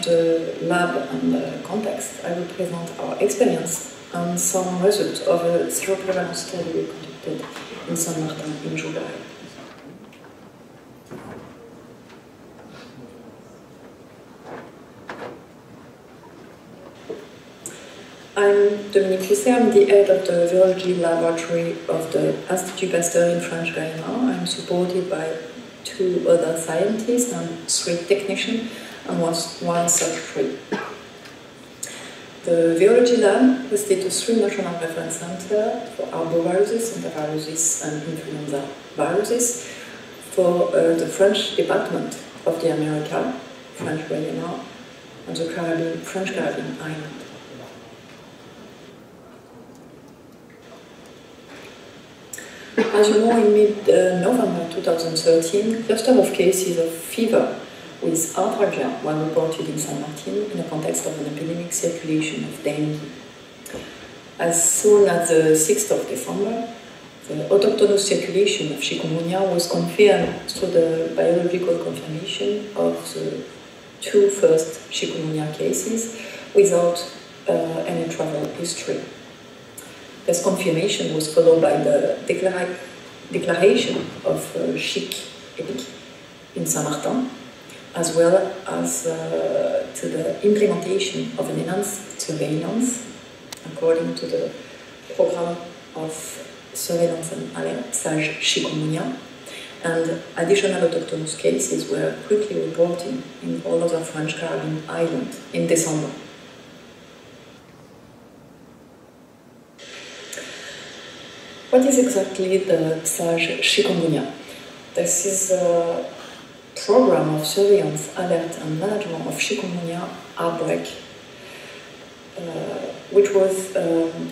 the lab and the context, I will present our experience and some results of a seroprevalence study we conducted in Saint-Martin in July. I'm Dominique Rousset, I'm the head of the virology laboratory of the Institut Pasteur in French Guiana. I'm supported by 2 other scientists and 3 technicians and one secretary. The virology lab hosted the 3 national reference centers for arboviruses, enteroviruses, and influenza viruses for the French department of the America, French Guiana, and the French Caribbean island. As you know, in mid-November 2013, cluster of cases of fever with arthralgia were reported in Saint-Martin in the context of an epidemic circulation of dengue. As soon as the 6th of December, the autochthonous circulation of chikungunya was confirmed through the biological confirmation of the 2 first chikungunya cases without any travel history. This confirmation was followed by the declaration of Chick epic in Saint-Martin, as well as to the implementation of an enhanced surveillance according to the program of surveillance and alert SAGE chikungunya, and additional autochthonous cases were quickly reported in all other French Caribbean islands in December. What is exactly the SAGE chikungunya? This is a program of surveillance, alert, and management of chikungunya outbreak, which was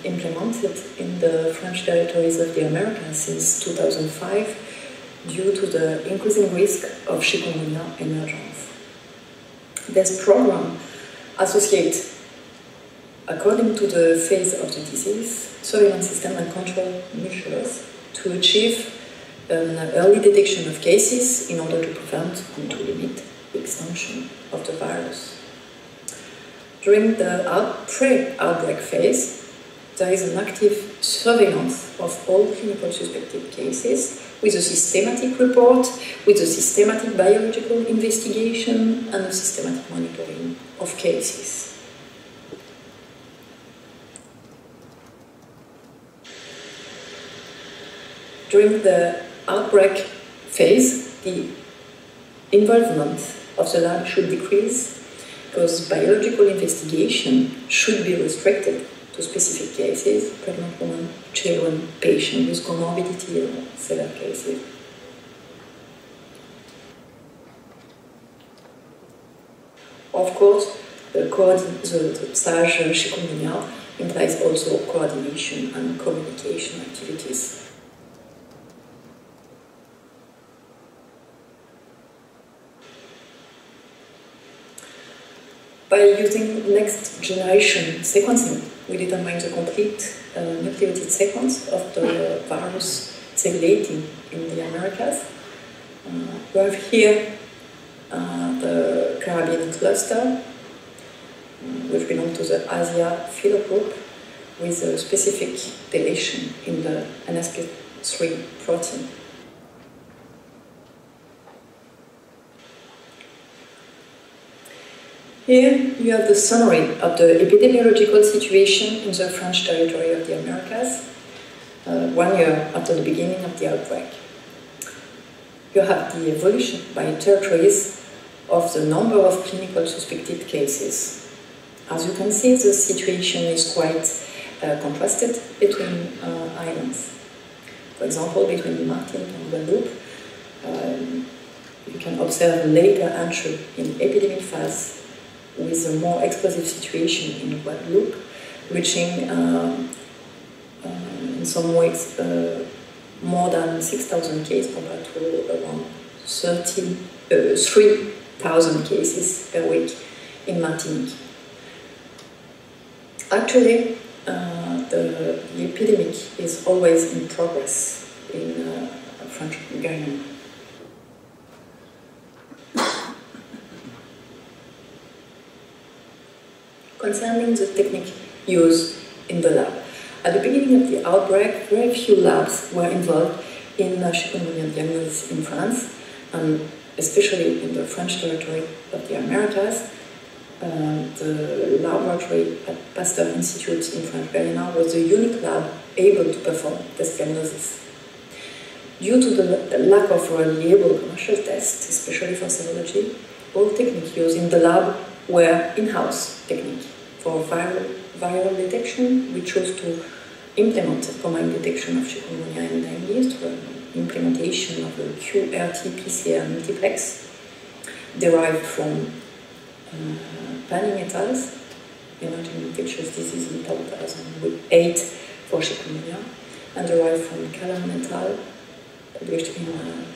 implemented in the French territories of the Americas since 2005 due to the increasing risk of chikungunya emergence. This program associates, according to the phase of the disease, surveillance system and control measures to achieve an early detection of cases in order to prevent and to limit the extension of the virus. During the pre-outbreak phase, there is an active surveillance of all clinical suspected cases with a systematic report, with a systematic biological investigation, and a systematic monitoring of cases. During the outbreak phase, the involvement of the lab should decrease because biological investigation should be restricted to specific cases, pregnant women, children, patients with comorbidity or severe cases. Of course, the SAGE chikungunya implies also coordination and communication activities. By using next generation sequencing, we determine the complete nucleotide sequence of the virus circulating in the Americas. We have here the Caribbean cluster, which belongs to the Asia phylogroup, with a specific deletion in the NSP3 protein. Here you have the summary of the epidemiological situation in the French territory of the Americas, 1 year after the beginning of the outbreak. You have the evolution by territories of the number of clinical suspected cases. As you can see, the situation is quite contrasted between islands. For example, between Martin and Guadeloupe, you can observe later entry in epidemic phase with a more explosive situation in Guadeloupe, reaching in some ways more than 6,000 cases compared to around 3,000 cases per week in Martinique. Actually, the epidemic is always in progress in French Guiana. Concerning the technique used in the lab. At the beginning of the outbreak, very few labs were involved in chikungunya diagnosis in France, and especially in the French territory of the Americas. The laboratory at Pasteur Institute in French Guiana was the unique lab able to perform this diagnosis. Due to the lack of reliable commercial tests, especially for serology, all techniques used in the lab were in-house techniques. For viral detection, we chose to implement a combined detection of chikungunya and dengue through implementation of a QRT-PCR multiplex derived from Panning et al.'s Emerging Infectious Disease in 2008 for chikungunya, and derived from Callan et al., published in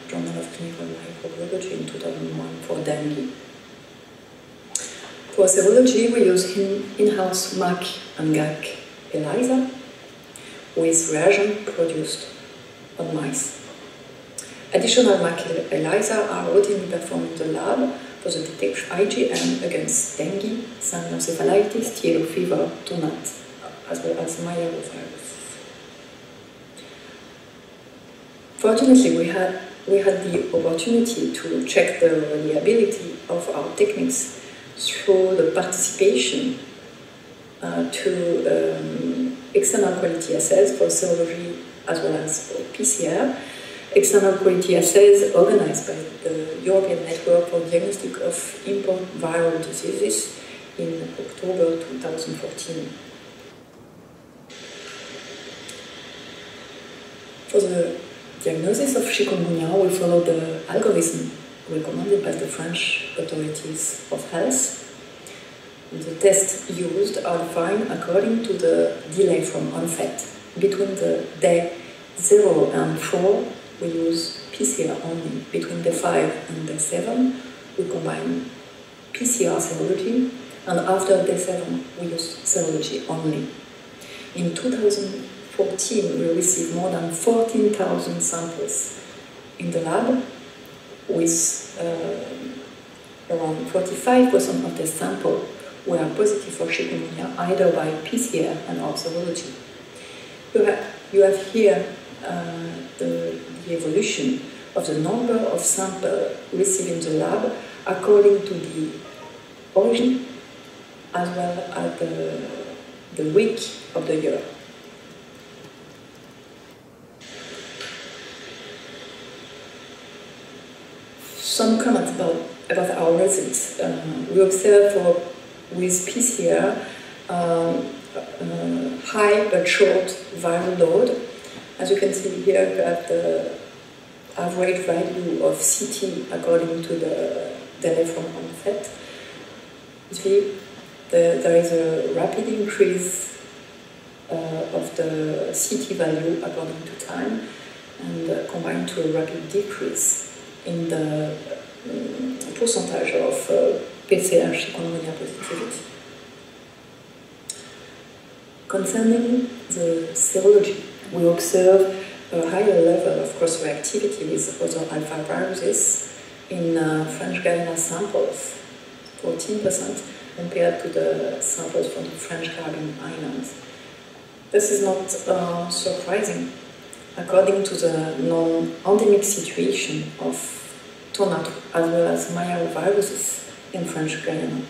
Journal of Clinical Microbiology in 2001 for dengue. For serology, we use in-house MAC and GAC ELISA with reagent produced on mice. Additional MAC ELISA are routinely performed in the lab for the detection IgM against dengue, cyanoencephalitis, yellow fever, TONAT, as well as myellovirus. Fortunately, we had the opportunity to check the reliability of our techniques through the participation to external quality assays for serology as well as for PCR. External quality assays organized by the European Network for Diagnostic of Import Viral Diseases in October 2014. For the diagnosis of chikungunya, we follow the algorithm recommended by the French authorities of health. The tests used are defined according to the delay from onset. Between the day 0 and 4, we use PCR only. Between day 5 and day 7, we combine PCR serology, and after day 7, we use serology only. In 2014, we received more than 14,000 samples in the lab, with around 45% of the sample were positive for chikungunya, either by PCR and or serology. You have here the evolution of the number of samples received in the lab according to the origin as well as the week of the year. Some comments about our results. We observe with PCR high but short viral load. As you can see here, you have the average value of CT according to the delay from onset. You see, there is a rapid increase of the CT value according to time, and combined to a rapid decrease in the percentage of PCR chikungunya positivity. Concerning the serology, we observe a higher level of cross-reactivity with other alpha viruses in French Guiana samples, 14%, compared to the samples from the French Caribbean Islands. This is not surprising, according to the non-endemic situation of TONAT as well as myelloviruses in French Guiana.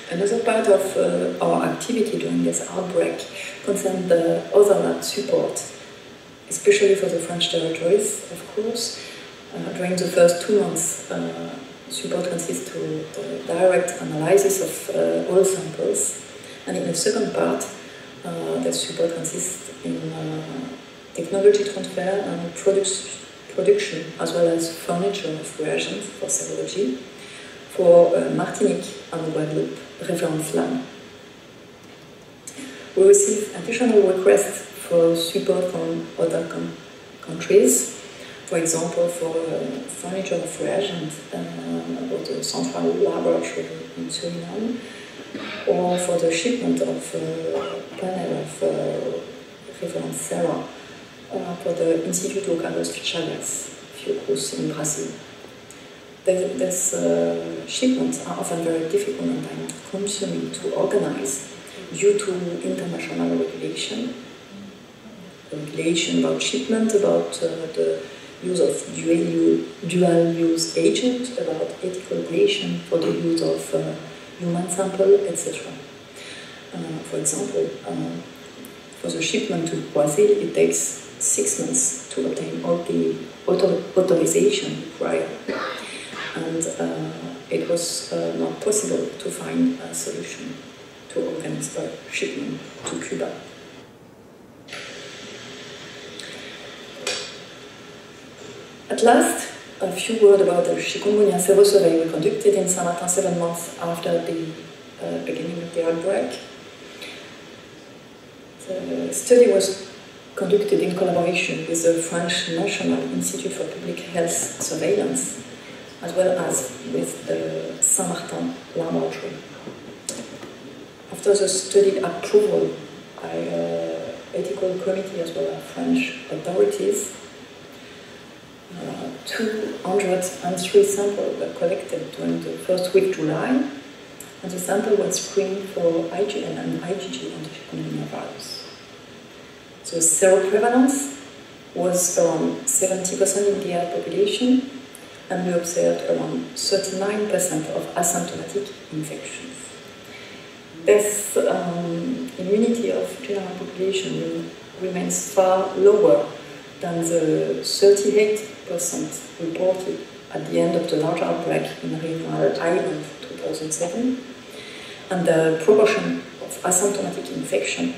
Another part of our activity during this outbreak concerned the other lab support, especially for the French territories, of course. During the first 2 months, support consists to the direct analysis of all samples, and in the second part, the support consists in technology transfer and production, as well as furniture of reagents for serology, for Martinique and Guadeloupe reference lab. We receive additional requests for support from other countries, for example, for furniture of reagents about the central laboratory in Suriname, or for the shipment of panel of reference sera for the Instituto Carlos Chagas, Fiocruz in Brazil. These shipments are often very difficult and time-consuming to organize due to international regulation about shipment, about the use of dual-use agent, about ethical regulation for the use of human sample, etc. For example, for the shipment to Brazil, it takes 6 months to obtain all the authorization required. And it was not possible to find a solution to organize the shipment to Cuba. At last, a few words about the chikungunya sero survey we conducted in Saint-Martin 7 months after the beginning of the outbreak. The study was conducted in collaboration with the French National Institute for Public Health Surveillance, as well as with the Saint-Martin laboratory. After the study approval by ethical committee as well as French authorities, 203 samples were collected during the first week July, and the sample was screened for IgN and IgG on the chikungunya virus. The seroprevalence was around 70% in the adult population, and we observed around 39% of asymptomatic infections. This immunity of general population remains far lower than the 38% reported at the end of the large outbreak in River Island 2007, and the proportion of asymptomatic infection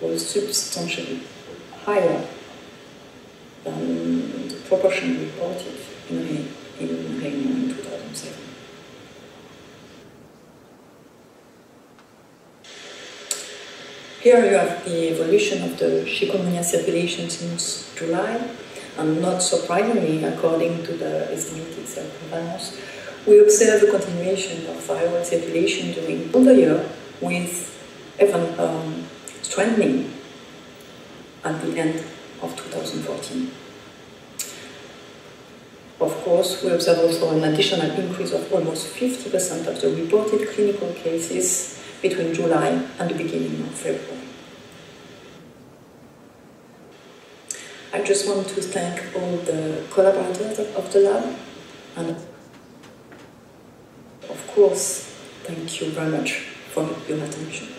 was substantially higher than the proportion reported in Réunion in 2007. Here you have the evolution of the chikungunya circulation since July, and not surprisingly, according to the estimated prevalence, we observe a continuation of viral circulation during all the year, with even strengthening at the end of 2014. Of course, we observe also an additional increase of almost 50% of the reported clinical cases between July and the beginning of February. I just want to thank all the collaborators of the lab, and of course, thank you very much for your attention.